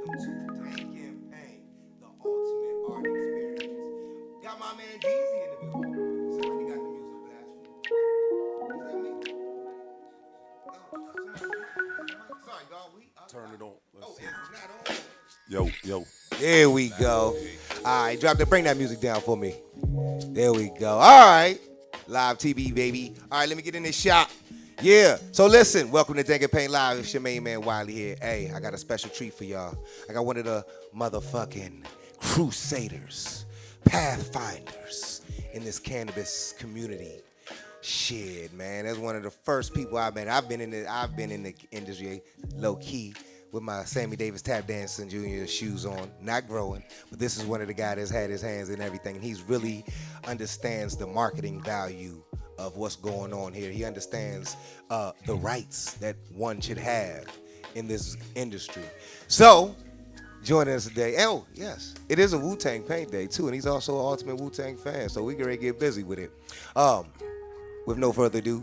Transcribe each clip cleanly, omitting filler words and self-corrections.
to Dank N Paint, the ultimate art experience. Got my man Jeezy in the building. Somebody got the music blasting. Is that me? Sorry, dog. Turn it on. Let's see. It's not on. Yo. There we go. All right, bring that music down for me. There we go. All right. Live TV, baby. All right, let me get in this shot. Yeah. So listen, welcome to Dank N Paint Live. It's your main man Wiley here. Hey, I got a special treat for y'all. I got one of the motherfucking crusaders, pathfinders in this cannabis community. Shit, man. That's one of the first people I've been in the industry low key with my Sammy Davis tap dancing Jr. shoes on, not growing, but this is one of the guys that's had his hands in everything, and he's really understands the marketing value of what's going on here. He understands the rights that one should have in this industry. So, joining us today, oh, yes, it is a Wu-Tang Paint Day, too, and he's also an ultimate Wu-Tang fan, so we can get busy with it. With no further ado,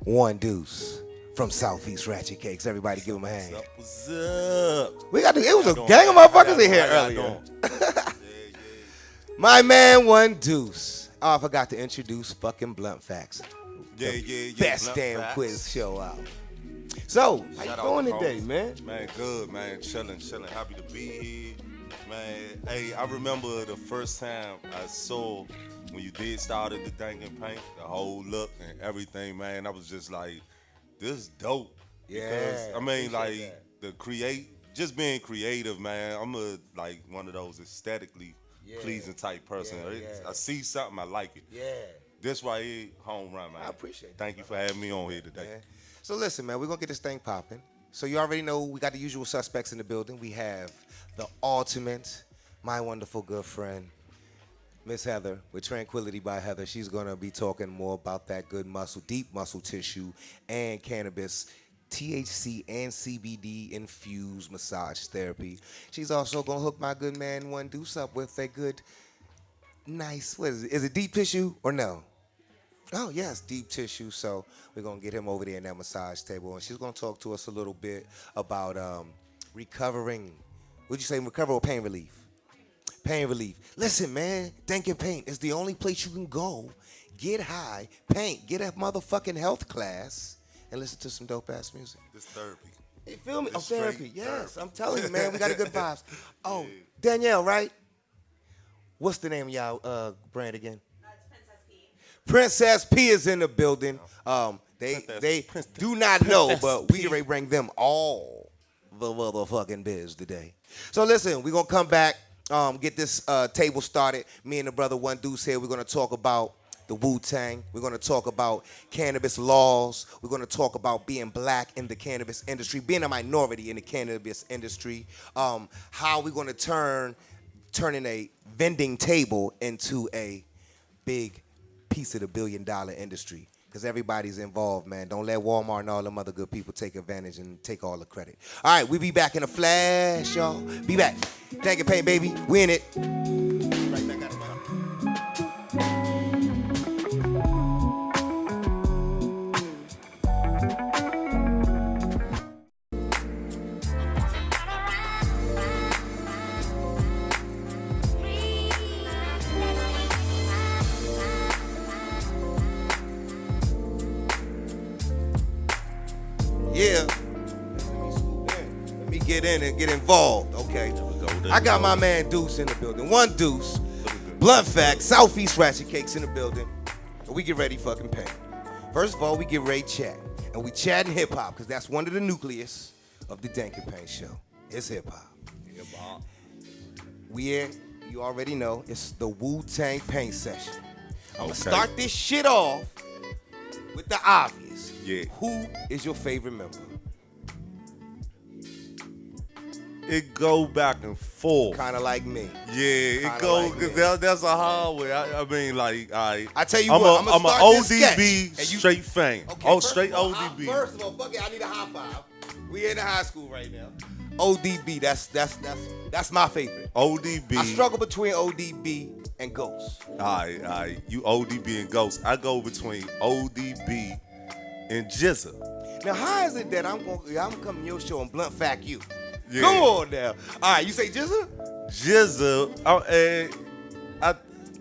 One Deuce from Southeast Ratchet Cakes. Everybody give him a hand. What's up? It was a gang of motherfuckers in here earlier. My man, One Deuce. Oh, I forgot to introduce fucking Blunt Facts. Yeah. Best Blunt damn Facts. quiz show out. So, how Shout you out doing to today, homies. man? Man, good, man. Chilling. Happy to be here. Man, hey, I remember the first time I saw when you did start at the Dank N Paint, the whole look and everything, man. I was just like, this is dope. Yeah. Because, I mean, appreciate like, just being creative, man. I'm one of those aesthetically pleasing type person. Yeah. I see something, I like it. Yeah. This right here, home run, man. I appreciate Thank you for having me on here today. Man. So listen, man, we're going to get this thing popping. So you already know we got the usual suspects in the building. We have the ultimate, my wonderful good friend, Miss Heather, with Tranquility by Heather. She's going to be talking more about that good muscle, deep muscle tissue, and cannabis, THC and CBD infused massage therapy. She's also going to hook my good man One Deuce up with a good, nice, what is it? Is it deep tissue or no? Oh, yes, deep tissue. So we're going to get him over there in that massage table, and she's going to talk to us a little bit about recovering. Would you say recover or pain relief? Pain relief. Listen, man, Dank N Paint is the only place you can go, get high, paint, get a motherfucking health class, and listen to some dope-ass music. This therapy. You feel me? It's Therapy. straight Yes, therapy. I'm telling you, man, we got a good vibes. Oh, Danielle, right? What's the name of y'all brand again? Princess P is in the building. They do not know, Princess but we P. can ready to bring them all the motherfucking biz today. So listen, we're gonna come back, get this table started. Me and the brother One Deuce here. We're gonna talk about the Wu-Tang. We're gonna talk about cannabis laws. We're gonna talk about being black in the cannabis industry, being a minority in the cannabis industry. How we're gonna turning a vending table into a big piece of the billion-dollar industry, because everybody's involved, man. Don't let Walmart and all them other good people take advantage and take all the credit. All right, we be back in a flash, y'all. Be back. Dank N Paint, baby. We in it. Right back out of my... Yeah. Let me scoop in. Let me get in and get involved. Okay. I got my man Deuce in the building. One Deuce. Blunt Fact. Southeast Ratchet Cakes in the building. And we get ready fucking paint. First of all, we get ready to chat. And we chatting hip hop, because that's one of the nucleus of the Dank N Paint show. It's hip hop. You already know, it's the Wu-Tang Paint session. I'm gonna start this shit off with the obvious. Yeah. Who is your favorite member? It go back and forth. Kind of like me. Yeah, it Kinda go. like me. That's a hard way. I mean, like, I tell you I'm what, I'm I'ma an start this sketch, ODB and you- straight fan. Okay, Oh, first straight of all, ODB. First of all, fuck it, I need a high five. We in the high school right now. ODB, that's my favorite. ODB. I struggle between ODB and Ghost. All right. You ODB and Ghost. I go between ODB and Jizza. Now, how is it that I'm coming to your show and blunt fact you? Yeah. Come on now. All right, you say Jizza? Jizza, and I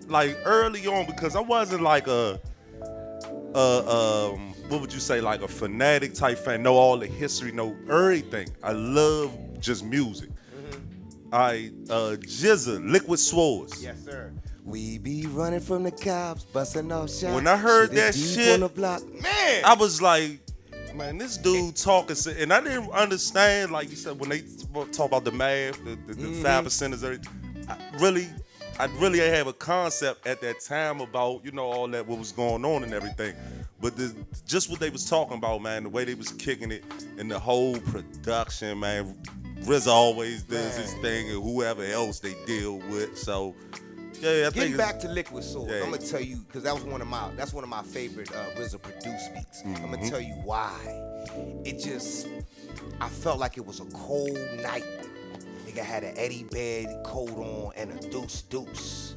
like early on because I wasn't like what would you say, like a fanatic type fan, know all the history, know everything. I love just music. Jizza, Liquid Swords. Yes, sir. We be running from the cops, busting off shots. When I heard Shit that is deep shit, on the block. Man, I was like, man, this dude talking, and I didn't understand, like you said, when they talk about the math, the 5% is everything. I really ain't have a concept at that time about, you know, all that, what was going on and everything. But just what they was talking about, man, the way they was kicking it and the whole production, man. RZA always does his thing and whoever else they deal with. So, yeah, I think getting back to Liquid Swords, Yeah. I'm gonna tell you, because that's one of my favorite RZA produced beats. I'm gonna tell you why. I felt like it was a cold night. Nigga had an Eddie bed coat on and a deuce,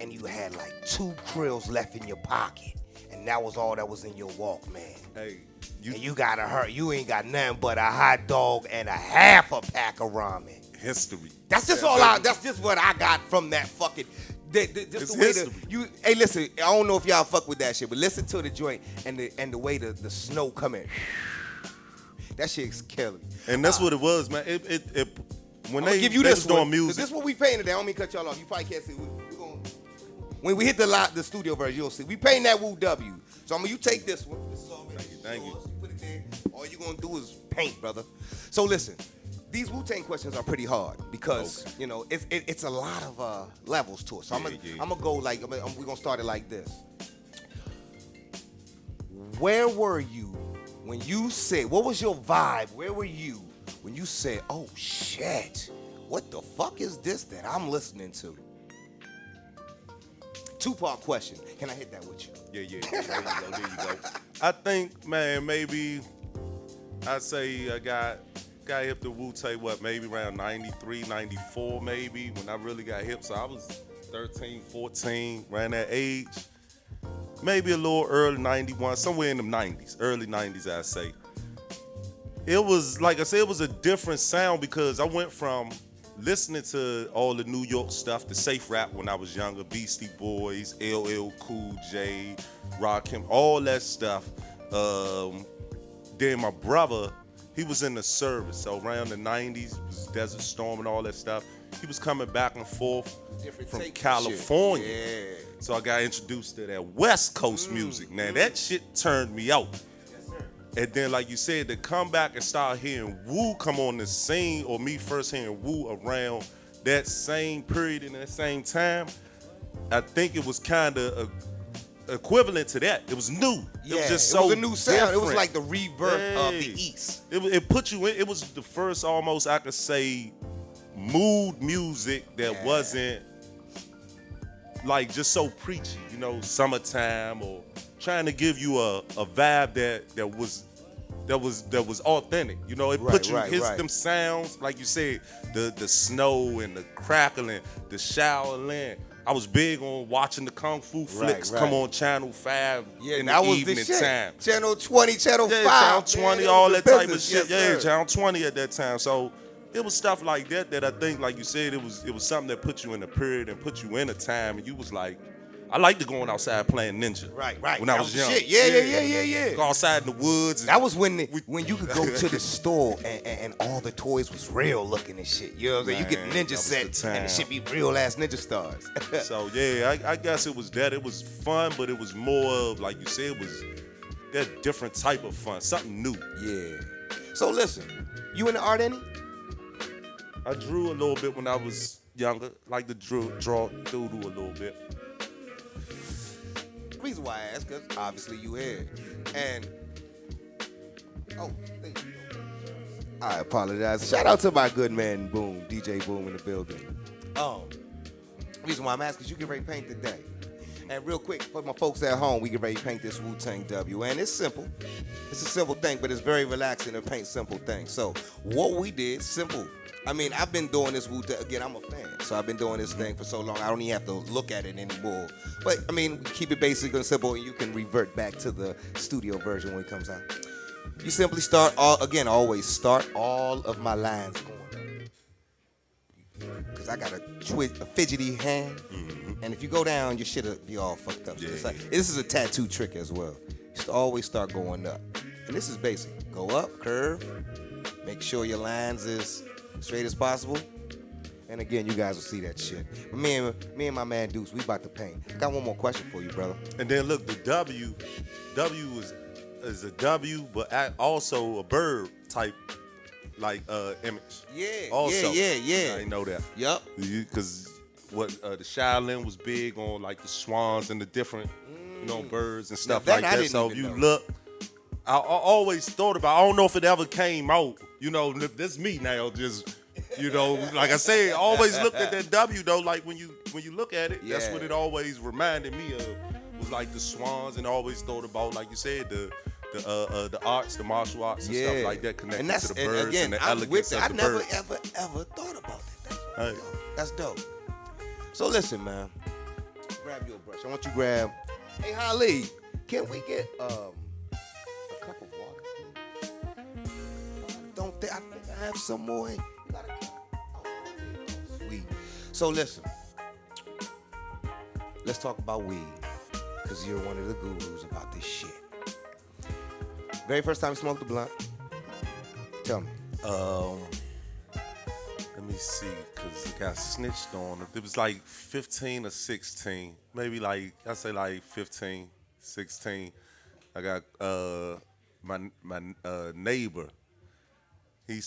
and you had like 2 krills left in your pocket, and that was all that was in your Walkman. Hey, And you gotta hurt. You ain't got nothing but a hot dog and a half a pack of ramen. history. That's just That's just what I got from that fucking. Just It's the way history. Hey, listen. I don't know if y'all fuck with that shit, but listen to the joint and the way the snow coming. That shit's killing. And that's what it was, man. When I'm they give you they this was doing one, 'cause music. this is what we painted. I don't mean to cut y'all off. You probably can't see. When we hit the studio version, you'll see. We painting that Woo W. So you take this one. This is already Thank you. yours. You put it there. All you're gonna do is paint, brother. So listen, these Wu-Tang questions are pretty hard because you know it's a lot of levels to it. So I'm gonna go like we're gonna start it like this. Where were you when you said? What was your vibe? Where were you when you said, "Oh shit, what the fuck is this that I'm listening to?" 2-part question. Can I hit that with you? Yeah. There you go. I think, man, maybe I'd say I got hip to Wu-Tang, maybe around 93, 94 maybe, when I really got hip. So I was 13, 14, around that age. Maybe a little early 91, somewhere in the 90s, early 90s, I'd say. It was, like I said, it was a different sound because I went from listening to all the New York stuff, the safe rap when I was younger, Beastie Boys, LL Cool J, Rakim, all that stuff. Then my brother, he was in the service, so around the 90s, it was Desert Storm and all that stuff. He was coming back and forth from California. Yeah. So I got introduced to that West Coast music. Now that shit turned me out. And then, like you said, to come back and start hearing Wu come on the scene, or me first hearing Wu around that same period in that same time, I think it was kind of equivalent to that. It was new. Yeah, it was just it so was a new sound. different. It was like the rebirth of the Hey. East. It put you in. It was the first, almost I could say, mood music that wasn't like just so preachy, you know, summertime, or trying to give you a vibe that was authentic. You know, it put you them sounds, like you said, the snow and the crackling, the Shaolin. I was big on watching the Kung Fu flicks come on Channel 5 in that the was evening the shit. time. Channel 20, Channel 5. Channel 20, man, all was that the type of business. shit. Yes, Yeah, sir. Channel 20 at that time. So it was stuff like that I think, like you said, it was something that put you in a period and put you in a time, and you was like, I liked to going outside playing Ninja. Right. When I That was the young. shit. Yeah. Go outside in the woods. And That was when you could go to the store and all the toys was real looking and shit. You know what I'm saying? You get Man, the that Ninja was set the time. and it should be real ass Ninja stars. So yeah, I guess it was that. It was fun, but it was more of, like you said, it was that different type of fun, something new. Yeah. So listen, you in the art any? I drew a little bit when I was younger, like to draw doodle a little bit. The reason why I ask, because obviously you here. And, thank you. I apologize. Shout out to my good man, Boom, DJ Boom in the building. The reason why I'm asking is you get ready to paint today. And real quick, for my folks at home, we get ready to paint this Wu-Tang W. And it's simple. It's a simple thing, but it's very relaxing to paint simple things. So what we did, simple. I mean, I've been doing this Wu-Tang, again, I'm a fan. So I've been doing this thing for so long, I don't even have to look at it anymore. But, I mean, we keep it basic and simple, and you can revert back to the studio version when it comes out. You simply always start all of my lines going up. because I got a fidgety hand. And if you go down, your shit'll be all fucked up. So it's like, this is a tattoo trick as well. You should always start going up. And this is basic. Go up, curve. Make sure your lines is straight as possible. And again, you guys will see that shit. But me and my man Deuce, we about to paint. I got one more question for you, brother. And then look, the W is a W, but also a bird type like image. Yeah, Also, yeah. I didn't know that. Yup. Because the Shaolin was big on like the swans and the different, birds and stuff Now like that. So if you look, I always thought about. I don't know if it ever came out. This me now. Just like I said, always looked at that W though. Like when you look at it, that's what it always reminded me of. Was like the swans, and always thought about, like you said, the arts, the martial arts and stuff like that connected to the birds and, again, the elegance of the birds. I never ever thought about that. That's dope. So listen, man. Grab your brush. I want you to grab. Hey, Holly, can we get a cup of water? I think I have some more. You got a cup? Oh, sweet. So listen. Let's talk about weed, because you're one of the gurus about this shit. Very first time you smoked a blunt? Tell me. Let me see, because it got snitched on. It was like 15 or 16. Maybe I say like 15, 16. I got my neighbor. He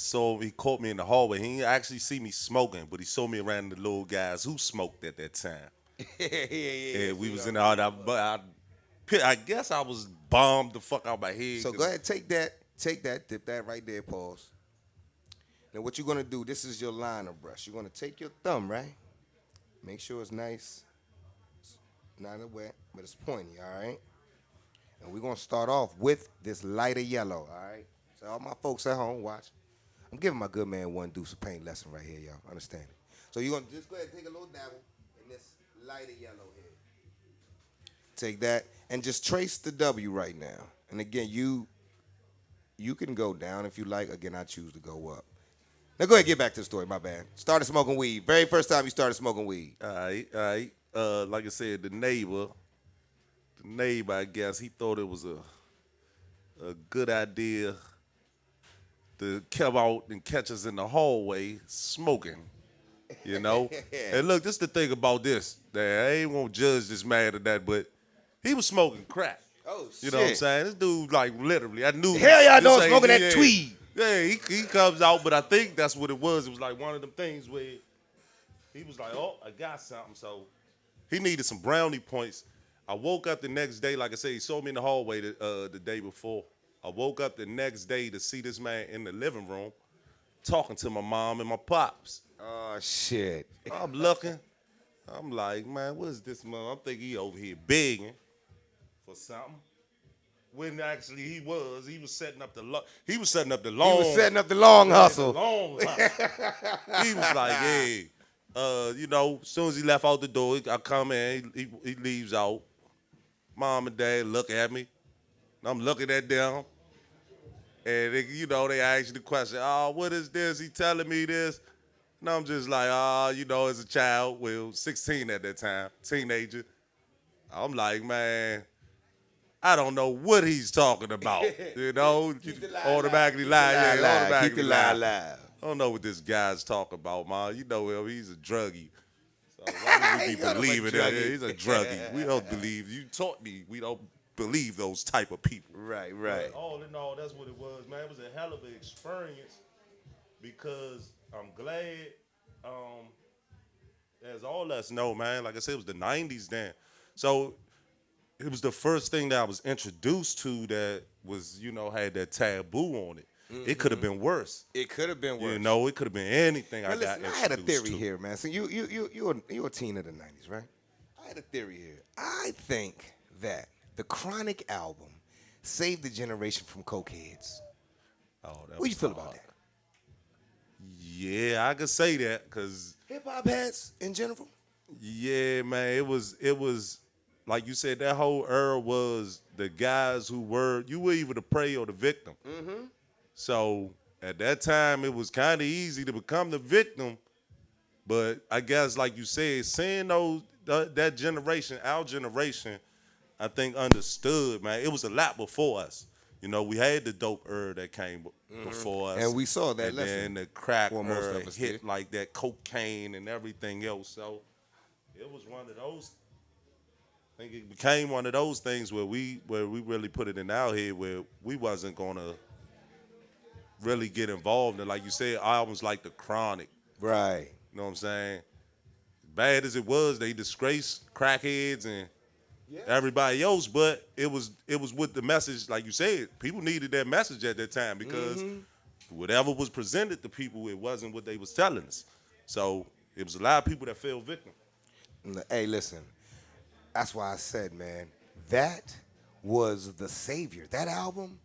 caught me in the hallway. He didn't actually see me smoking, but he saw me around the little guys who smoked at that time. Yeah. We was in the I guess I was bombed the fuck out my head. So go ahead, take that, dip that right there, pause. Now what you're gonna do, this is your liner brush. You're gonna take your thumb, right? Make sure it's nice. It's not wet, but it's pointy, all right? And we're gonna start off with this lighter yellow, all right? So all my folks at home, watch. I'm giving my good man one Deuce a paint lesson right here, y'all. Understand it? So you're gonna just go ahead and take a little dabble in this lighter yellow here. Take that and just trace the W right now. And again, you can go down if you like. Again, I choose to go up. Now go ahead and get back to the story, my bad. Started smoking weed. Very first time you started smoking weed. All right. Like I said, the neighbor, I guess, he thought it was a good idea to come out and catch us in the hallway smoking, And look, this is the thing about this. That I ain't gonna judge this man or that, but he was smoking crack. Oh, shit. You know what I'm saying? This dude, like, literally, I knew. Hell yeah, I know I'm smoking that tweed. Yeah, he comes out, but I think that's what it was. It was like one of them things where he was like, oh, I got something. So he needed some brownie points. I woke up the next day, like I said, he saw me in the hallway the day before. I woke up the next day to see this man in the living room talking to my mom and my pops. Oh, shit. I'm looking. I'm like, man, what is this, man? I'm thinking he over here begging for something. When actually he was setting up the long. He was setting up the long hustle. He was like, hey, as soon as he left out the door, I come in, he leaves out. Mom and dad look at me. I'm looking at them. And they ask you the question, oh, what is this? He telling me this. And I'm just like, as a child, 16 at that time, teenager. I'm like, man, I don't know what he's talking about. Automatically lie. Keep the lie alive. I don't know what this guy's talking about, man. He's a druggie. So why would we be believing that? He's a druggie. We don't believe. You taught me we don't believe those type of people. Right. But all in all, that's what it was, man. It was a hell of an experience because I'm glad, as all us know, man, like I said, it was the 90s then. So it was the first thing that I was introduced to that was, had that taboo on it. Mm-hmm. It could have been worse. It could have been worse. It could have been anything. Now, listen, I had a theory here, man. So you're a teen of the 90s, right? I had a theory here. I think that the Chronic album saved the generation from cokeheads. What do you feel about that? Yeah, I could say that because hip-hop heads in general? Yeah, man. It was like you said, that whole era was the guys who you were either the prey or the victim. Mm-hmm. So at that time, it was kind of easy to become the victim But I guess, like you said, seeing that generation, our generation, I think understood, man. It was a lot before us. You know, we had the dope era that came before us. And we saw that and lesson. then the crack Well, most era of us hit did. like that cocaine and everything else. So it was one of those. I think it became one of those things where we really put it in our head where we wasn't gonna really get involved. And like you said, albums like The Chronic. Right. You know what I'm saying? Bad as it was, they disgraced crackheads and everybody else, but it was with the message, like you said, people needed that message at that time because whatever was presented to people, it wasn't what they was telling us. So it was a lot of people that fell victim. Hey, listen. That's why I said, man, that was the savior. That album,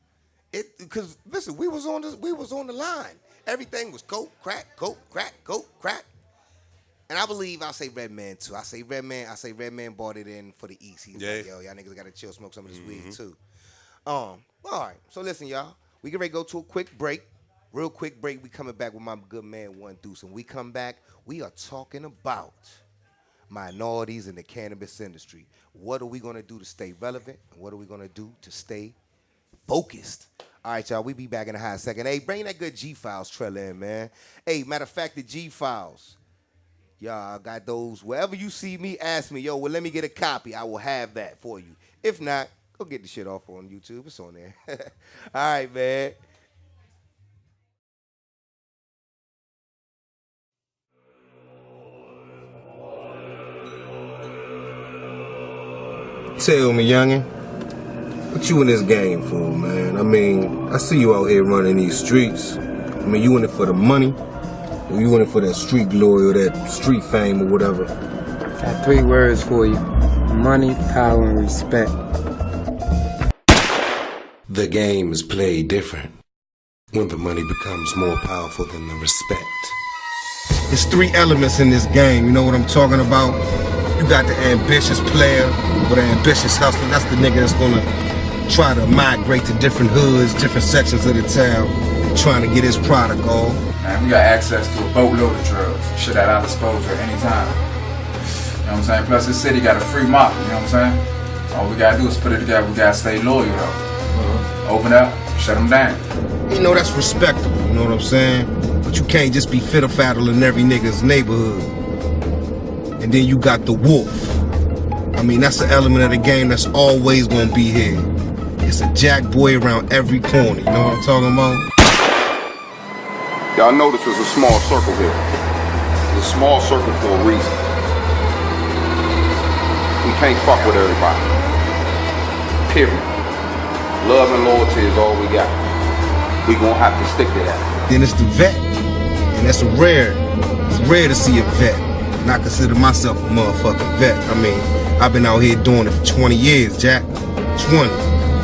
because listen, we was on the line. Everything was coke, crack, coke, crack. And I believe I'll say Redman too. I say Redman bought it in for the East. He's like, yo, y'all niggas gotta chill, smoke some of this weed too. All right. So listen, y'all. We get ready to go to a quick break. Real quick break. We coming back with my good man One Deuce. And we come back, we are talking about minorities in the cannabis industry. What are we gonna do to stay relevant? And what are we gonna do to stay focused? All right, y'all, we be back in a hot second. Hey, bring that good G-Files trailer in, man. Hey, matter of fact, the G-Files. Y'all got those. Wherever you see me, ask me, yo, well, let me get a copy. I will have that for you. If not, go get the shit off on YouTube. It's on there. All right, man. Tell me, youngin', what you in this game for, man? I mean, I see you out here running these streets. I mean, you in it for the money? Or you in it for that street glory or that street fame or whatever? Got 3 words for you. Money, power, and respect. The game is played different when the money becomes more powerful than the respect. There's 3 elements in this game, you know what I'm talking about? You got the ambitious player or the ambitious hustler. That's the nigga that's gonna try to migrate to different hoods, different sections of the town, trying to get his product on. Man, we got access to a boatload of drugs. Shit at our disposal at any time. You know what I'm saying? Plus this city got a free market, you know what I'm saying? All we gotta do is put it together. We gotta stay loyal though. Open up, shut them down. You know, that's respectable, you know what I'm saying? But you can't just be fiddle-faddling every nigga's neighborhood. And then you got the wolf. I mean, that's an element of the game that's always gonna be here. It's a jack boy around every corner, you know what I'm talking about? Y'all know this is a small circle here. It's a small circle for a reason. We can't fuck with everybody. Period. Love and loyalty is all we got. We gonna have to stick to that. Then it's the vet. And that's it's rare to see a vet. And I consider myself a motherfucking vet. I mean, I've been out here doing it for 20 years, Jack. 20.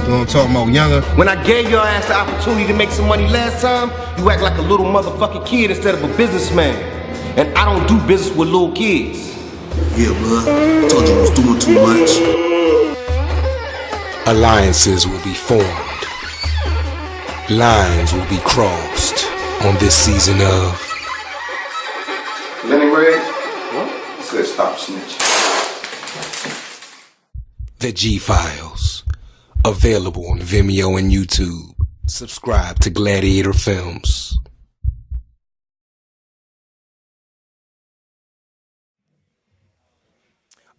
You know what I'm talking about, younger? When I gave your ass the opportunity to make some money last time, you act like a little motherfucking kid instead of a businessman. And I don't do business with little kids. Yeah, bud. I told you I was doing too much. Alliances will be formed. Lines will be crossed on this season of Lenny Ray, what? Said stop snitching. The G-Files. Available on Vimeo and YouTube. Subscribe to Gladiator Films.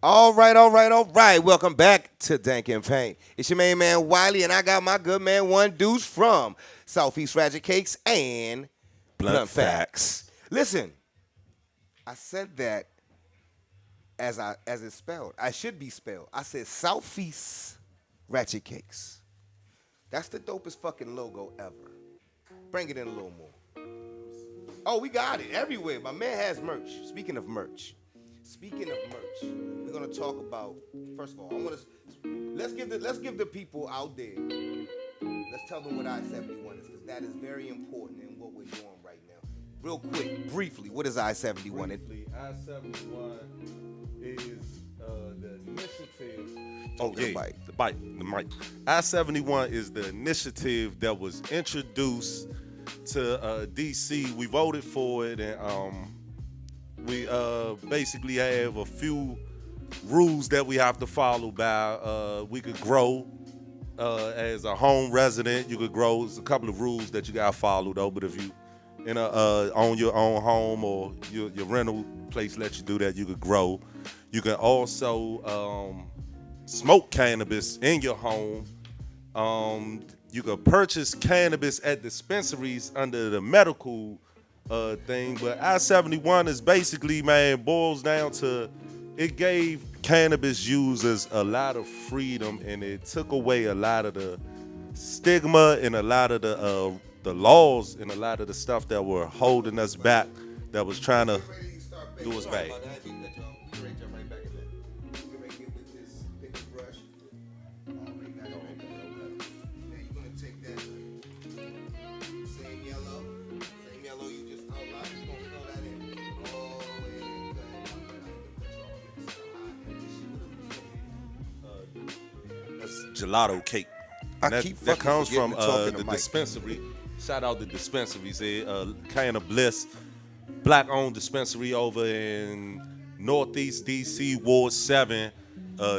All right. Welcome back to Dank N Paint. It's your main man Wiley, and I got my good man One Deuce from Southeast Ratchet Cakes and Blunt Facts. Listen, I said that as it's spelled. I should be spelled. I said Southeast Ratchet Cakes. That's the dopest fucking logo ever. Bring it in a little more. Oh, we got it everywhere. My man has merch. Speaking of merch, we're gonna talk about. First of all, let's give the people out there. Let's tell them what I-71 is, because that is very important in what we're doing right now. Real quick, briefly, what is I-71? Briefly, I-71 is the initiative. The mic. I-71 is the initiative that was introduced to DC. We voted for it, and we basically have a few rules that we have to follow by. We could grow as a home resident. You could grow. There's a couple of rules that you gotta follow though. But if you own your own home or your rental place lets you do that, you could grow. You can also smoke cannabis in your home. You can purchase cannabis at dispensaries under the medical thing, but I-71 is basically, man, boils down to it gave cannabis users a lot of freedom, and it took away a lot of the stigma and a lot of the laws and a lot of the stuff that were holding us back, that was trying to do us bad. Gelato cake. And that comes from the dispensary. Shout out the dispensaries. Kind of Bliss, black-owned dispensary over in Northeast DC, Ward 7.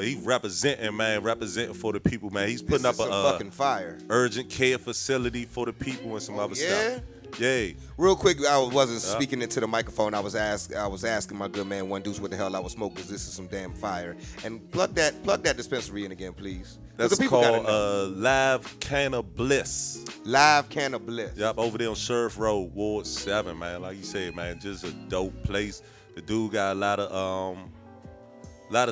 He representing for the people, man. He's putting up a fucking fire urgent care facility for the people and some other stuff. Yeah. Real quick, I wasn't speaking into the microphone. I was asking my good man One Deuce what the hell I was smoking, because this is some damn fire. And plug that dispensary in again, please. That's called Live Canna Bliss. Live Canna Bliss. Yep, over there on Sheriff Road, Ward 7, man. Like you said, man, just a dope place. The dude got a lot of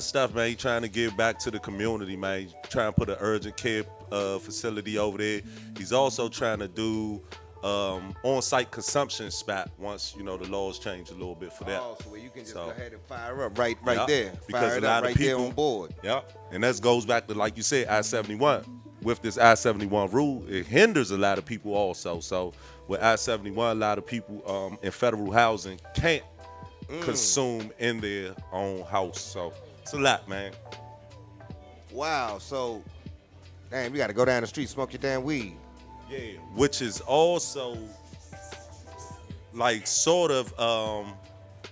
stuff, man. He trying to give back to the community, man. He's trying to put an urgent care facility over there. He's also trying to do on-site consumption spot once the laws change a little bit for that. Oh, so where you can just go ahead and fire up right there. Because fire a lot of people there on board. Yeah, and that goes back to, like you said, I-71. With this I-71 rule, it hinders a lot of people also. So with I-71, a lot of people in federal housing can't consume in their own house. So it's a lot, man. Wow. So, damn, you got to go down the street, smoke your damn weed. Yeah, which is also like sort of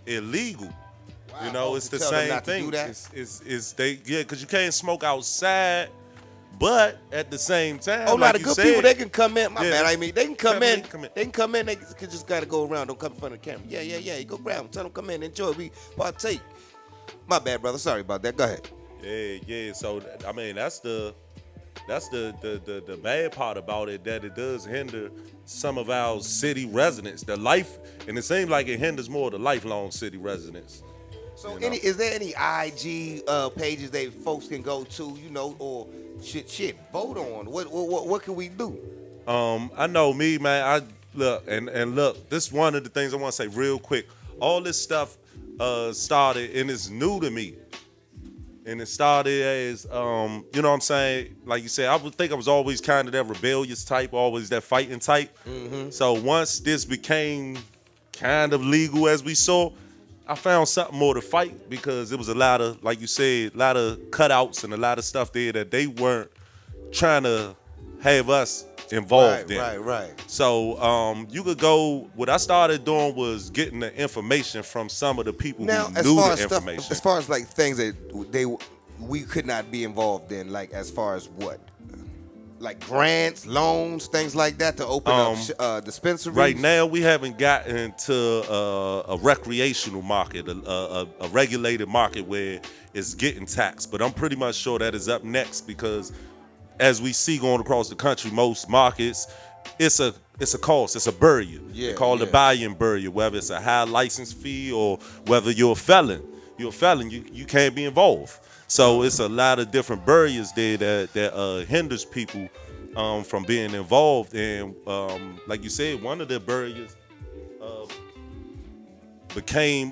illegal. Wow. It's the same thing. Because you can't smoke outside, but at the same time, oh, like not a good said, people. They can come in. My bad. I mean, they can come in. They can come in. They just gotta go around. Don't come in front of the camera. Yeah. You go grab them. Tell them come in, enjoy. We partake. My bad, brother. Sorry about that. Go ahead. Yeah. So I mean, that's the bad part about it, that it does hinder some of our city residents. The life, and it seems like it hinders more the lifelong city residents. So, is there any IG pages that folks can go to, or shit vote on? What can we do? I know me, man. I look and look. This is one of the things I want to say real quick. All this stuff started, and it's new to me. And it started as, you know what I'm saying? Like you said, I would think I was always kind of that rebellious type, always that fighting type. Mm-hmm. So once this became kind of legal, as we saw, I found something more to fight, because it was a lot of, like you said, a lot of cutouts and a lot of stuff there that they weren't trying to have us involved in. Right. So you could go. What I started doing was getting the information from some of the people who knew the information. As far as like things that we could not be involved in, like as far as what, like grants, loans, things like that, to open up dispensaries. Right now, we haven't gotten into a recreational market, a regulated market where it's getting taxed. But I'm pretty much sure that is up next, because as we see going across the country, most markets, it's a cost, it's a barrier. They call it a buy-in barrier, whether it's a high license fee or whether you're a felon. You're a felon, you can't be involved. So it's a lot of different barriers there that hinders people from being involved. And like you said, one of the barriers became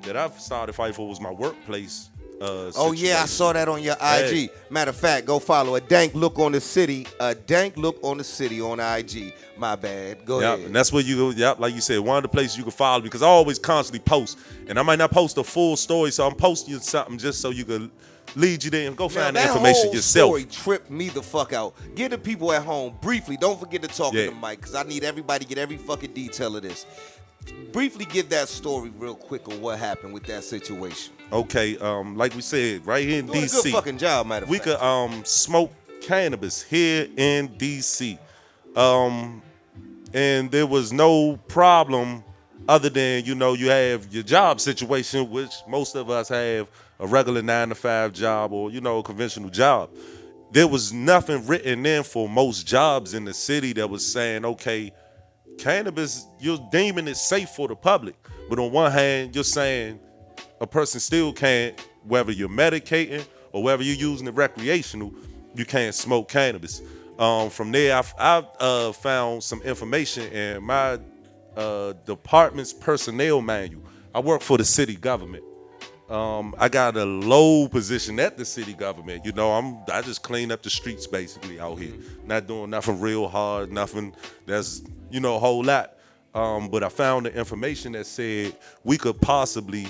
that I've started fighting for was my workplace. Oh yeah, I saw that on your IG. Matter of fact, go follow a Dank Look on the City. A Dank Look on the City on IG. My bad. Go ahead. And that's where you go. Yep, like you said, one of the places you can follow, because I always constantly post, and I might not post a full story, so I'm posting you something just so you can lead you there and go find the information yourself. That whole story tripped me the fuck out. Give the people at home briefly. Don't forget to talk to the mic, because I need everybody to get every fucking detail of this. Briefly give that story real quick of what happened with that situation. Okay, like we said, right here in Doing a DC, good fucking job, matter of we fact. could smoke cannabis here in DC, and there was no problem other than you have your job situation, which most of us have a regular 9-to-5 job or a conventional job. There was nothing written in for most jobs in the city that was saying, okay, cannabis, you're deeming it safe for the public, but on one hand, you're saying a person still can't, whether you're medicating or whether you're using it recreational, you can't smoke cannabis. From there, I found some information in my department's personnel manual. I work for the city government. I got a low position at the city government. I just clean up the streets basically out here. Not doing nothing real hard, nothing that's, a whole lot. But I found the information that said we could possibly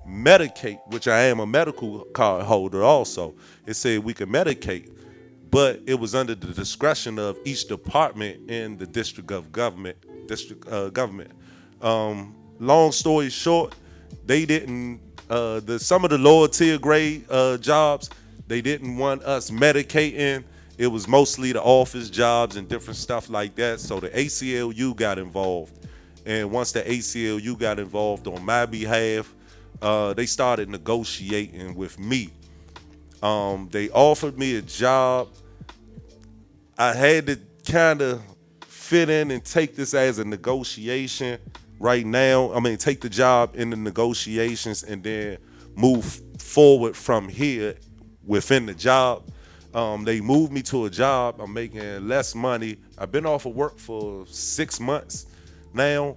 medicate, which I am a medical card holder also. It said we could medicate, but it was under the discretion of each department in the district government. Long story short, they didn't, some of the lower tier grade jobs, they didn't want us medicating. It was mostly the office jobs and different stuff like that. So the ACLU got involved. And once the ACLU got involved on my behalf, they started negotiating with me. They offered me a job. I had to kind of fit in and take this as a negotiation right now. Take the job in the negotiations and then move forward from here within the job. They moved me to a job. I'm making less money. I've been off of work for 6 months now,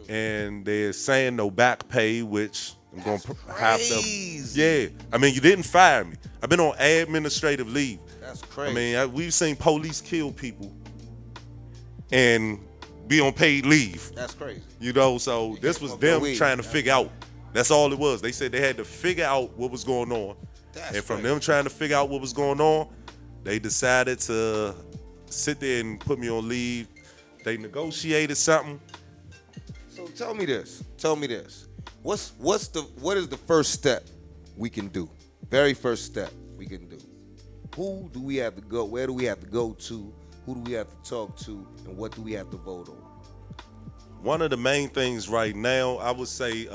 and they're saying no back pay, which I'm going to have to. Yeah. You didn't fire me. I've been on administrative leave. That's crazy. We've seen police kill people and be on paid leave. That's crazy. So this was them trying to figure out. That's all it was. They said they had to figure out what was going on. And from them trying to figure out what was going on, they decided to sit there and put me on leave. They negotiated something. So tell me this. What is the first step we can do? Very first step we can do. Who do we have to go? Where do we have to go to? Who do we have to talk to? And what do we have to vote on? One of the main things right now, I would say,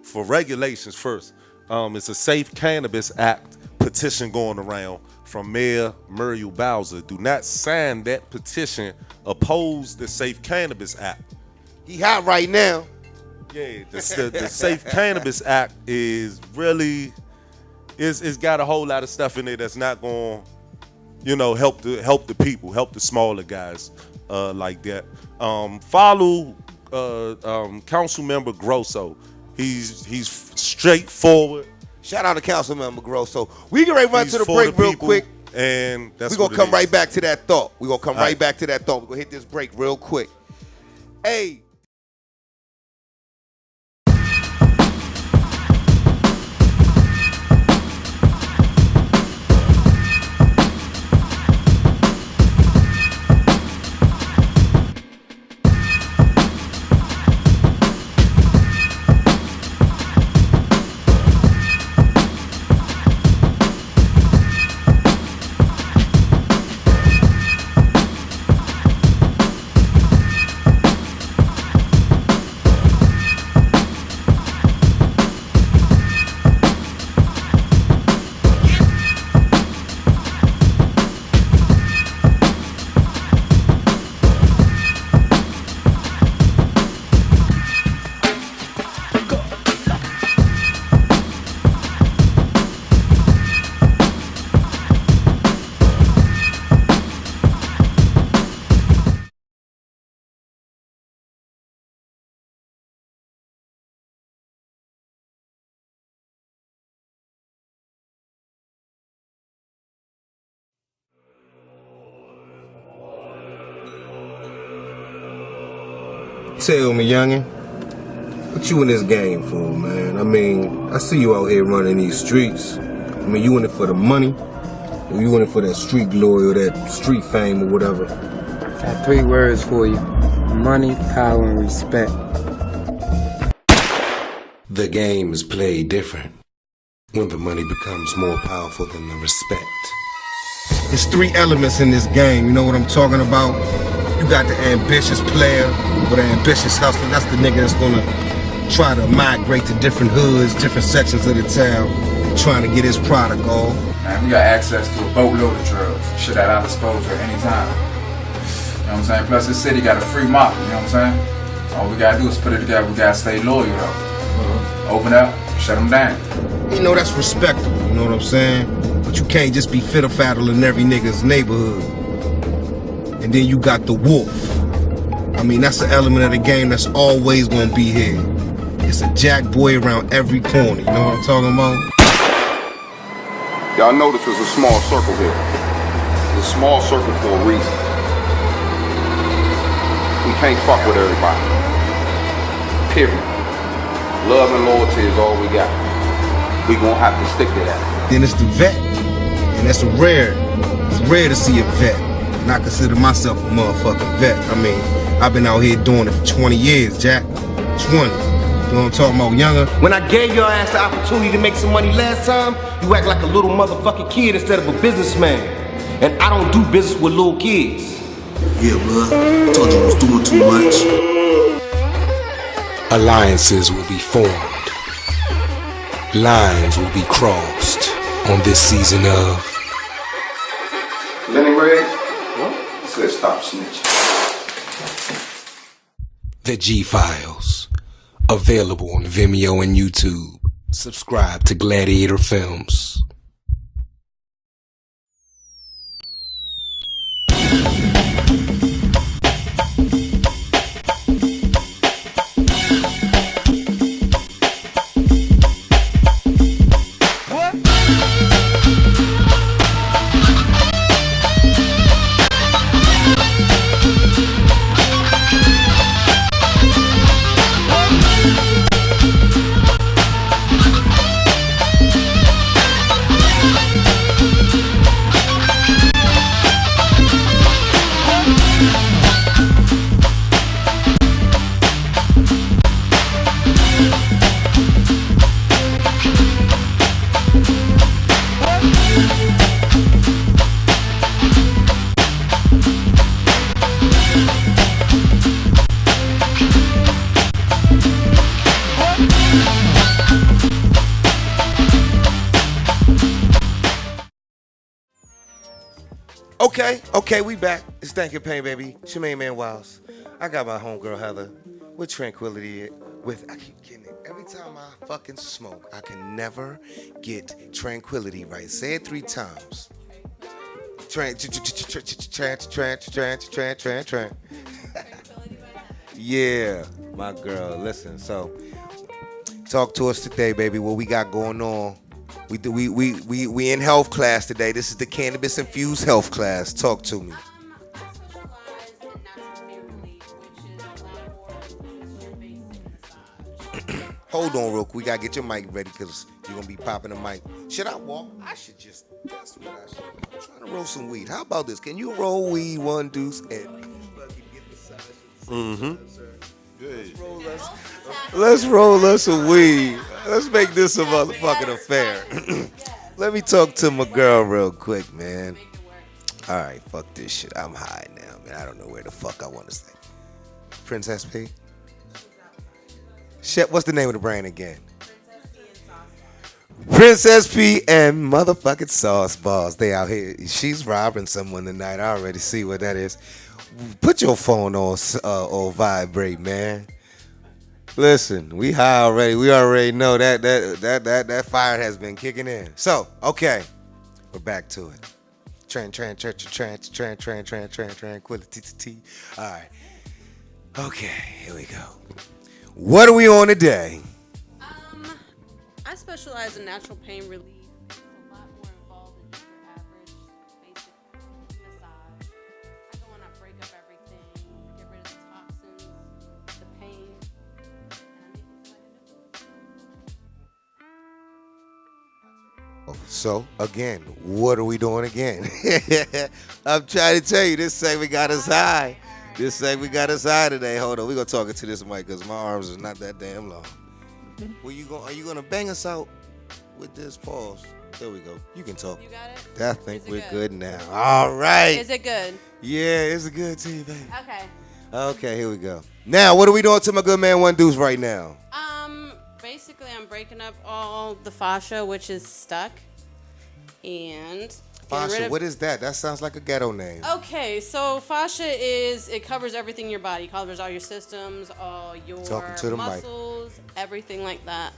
for regulations first, it's a Safe Cannabis Act petition going around from Mayor Muriel Bowser. Do not sign that petition. Oppose the Safe Cannabis Act. He hot right now. Yeah, the Safe Cannabis Act is really, it's got a whole lot of stuff in it that's not going to help the people, help the smaller guys like that. Follow Councilmember Grosso. He's straightforward. Shout out to Councilmember Grosso. We get ready to run to the break real quick. And that's we're going to come right back to that thought. We're going to come right back to that thought. We're going to hit this break real quick. Hey. Tell me, youngin', what you in this game for, man? I see you out here running these streets. You in it for the money? Or you in it for that street glory or that street fame or whatever? Got 3 words for you: money, power, and respect. The game is played different when the money becomes more powerful than the respect. It's three elements in this game, you know what I'm talking about? You got the ambitious player or the ambitious hustler. That's the nigga that's gonna try to migrate to different hoods, different sections of the town, trying to get his product off. Man, we got access to a boatload of drugs. Shit at our disposal at any time. You know what I'm saying? Plus this city got a free mop, you know what I'm saying? All we gotta do is put it together. We gotta stay loyal though. Open up, shut them down. You know, that's respectable, you know what I'm saying? But you can't just be fiddle-faddle in every nigga's neighborhood. And then you got the wolf. I mean, that's an element of the game that's always gonna be here. It's a jack boy around every corner, you know what I'm talking about? Y'all notice there's a small circle here. It's a small circle for a reason. We can't fuck with everybody. Period. Love and loyalty is all we got. We gonna have to stick to that. Then it's the vet. And that's it's rare to see a vet. And I consider myself a motherfucking vet. I mean, I've been out here doing it for 20 years, Jack. 20. You know what I'm talking about, younger? When I gave your ass the opportunity to make some money last time, you act like a little motherfucking kid instead of a businessman. And I don't do business with little kids. Yeah, bro. Told you I was doing too much. Alliances will be formed. Lines will be crossed on this season of Lenny Ray, he said stop snitching. The G-Files. Available on Vimeo and YouTube. Subscribe to Gladiator Films. Okay, we back. It's Dank N Paint, baby. It's your main man, Wiles. I got my homegirl, Heather, with Tranquility. I keep getting it. Every time I fucking smoke, I can never get Tranquility right. Say it 3 times. Yeah, my girl. Listen, so talk to us today, baby. What we got going on? We in health class today. This is the cannabis infused health class. Talk to me. Hold on real quick. We gotta get your mic ready because you're gonna be popping the mic. Should I walk? I should just, that's what I should do. I'm trying to roll some weed. How about this? Can you roll weed, one deuce, and fucking get the size of the Good. Let's roll us some weed. Let's make this a motherfucking affair. Let me talk to my girl real quick, man. All right, fuck this shit. I'm high now, man. I don't know where the fuck I want to stay. Princess P? Shit, what's the name of the brand again? Princess P and motherfucking Sauce Balls. They out here. She's robbing someone tonight. I already see what that is. Put your phone on vibrate, man. Listen, we high already. We already know that fire has been kicking in. So, okay, we're back to it. Tranquility. All right. Okay, here we go. What are we on today? I specialize in natural pain relief. It's a lot more involved than just your average basic massage. I go in, I break up everything, get rid of the toxins, the pain, and I make you feel like a new. So, again, what are we doing again? I'm trying to tell you, this segment got us high. This segment got us high today. Hold on, we're going to talk into this mic because my arms is not that damn long. Are you gonna bang us out with this? Pause. There we go. You can talk. You got it? I think Is it we're good? good now. All right. Is it good? Yeah, it's good to you, baby. Okay. Okay, here we go. Now, what are we doing to my good man One Deuce right now? Basically, I'm breaking up all the fascia, which is stuck, and getting rid Fascia, of- what is that? That sounds like a ghetto name. Okay, so fascia it covers everything in your body. It covers all your systems, all your Talking to the mic. muscles, everything like that.